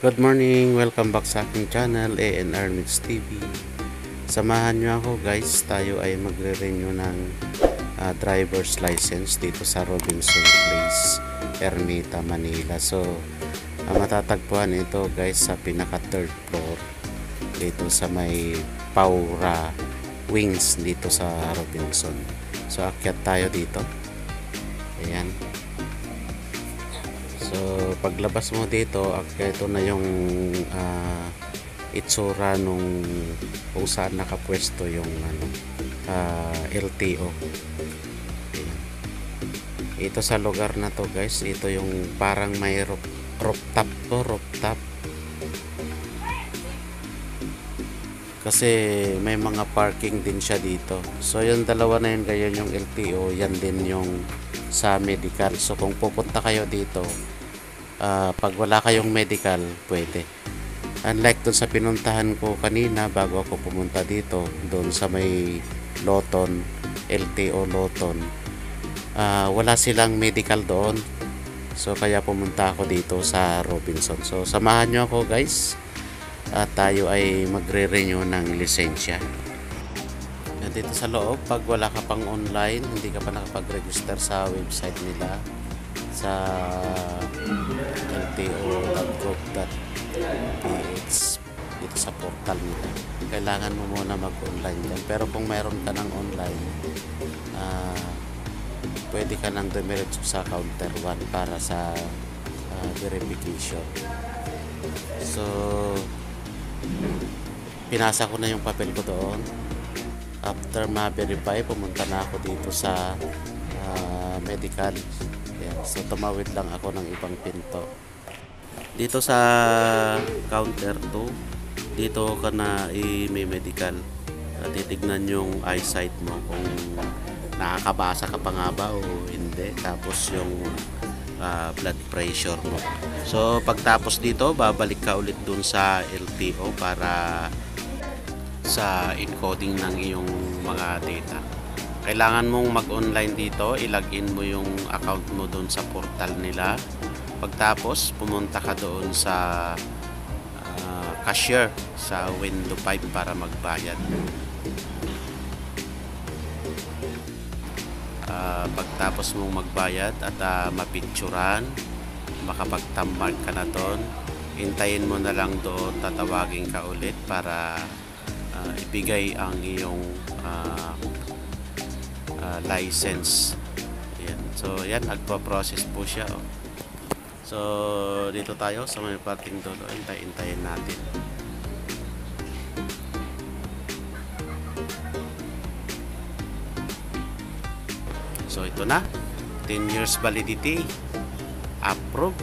Good morning! Welcome back sa aking channel, ANR Mix TV. Samahan nyo ako guys, tayo ay magre-renew ng driver's license dito sa Robinson Place, Ermita, Manila. So, matatagpuan ito guys sa pinaka third floor dito sa may Paura Wings dito sa Robinson. So, akyat tayo dito. Ayan. So, paglabas mo dito, ito na yung itsura nung kung saan nakapwesto yung LTO. Ayan. Ito sa lugar na to guys, ito yung parang may rooftop. Kasi may mga parking din siya dito. So, yung dalawa na yun, gayon yung LTO, yan din yung sa medical. So, kung pupunta kayo dito, pag wala kayong medical, pwede. Unlike dun sa pinuntahan ko kanina bago ako pumunta dito, doon sa may Loton, LTO Loton, wala silang medical doon. So kaya pumunta ako dito sa Robinson. So samahan nyo ako guys, at tayo ay magre-renew ng lisensya. Dito sa loob, pag wala ka pang online, hindi ka pa nakapag-register sa website nila sa lto.gov.ph, dito sa portal nila, kailangan mo muna mag-online dyan. Pero kung mayroon ka ng online, pwede ka nang dumiretso sa counter 1 para sa verification. So pinasa ko na yung papel ko doon. After ma-verify, pumunta na ako dito sa medical. So tumawid lang ako ng ibang pinto. Dito sa counter 2, dito ka na may medical. Titignan yung eyesight mo kung nakakabasa ka pa nga ba o hindi. Tapos yung blood pressure mo. So pagtapos dito, babalik ka ulit dun sa LTO para sa encoding ng iyong mga data. Kailangan mong mag-online dito, i-login mo yung account mo doon sa portal nila. Pagtapos, pumunta ka doon sa cashier sa window 5 para magbayad. Pagtapos mong magbayad at mapicturan, makapagtamag ka na doon, hintayin mo na lang doon, tatawagin ka ulit para ibigay ang iyong license. Ayan. So yan, nagpo-process po siya. So dito tayo sa may parting dulo, hintayin natin. So ito na, 10 years validity, approve,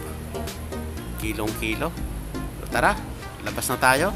kilong-kilo. So, tara, labas na tayo.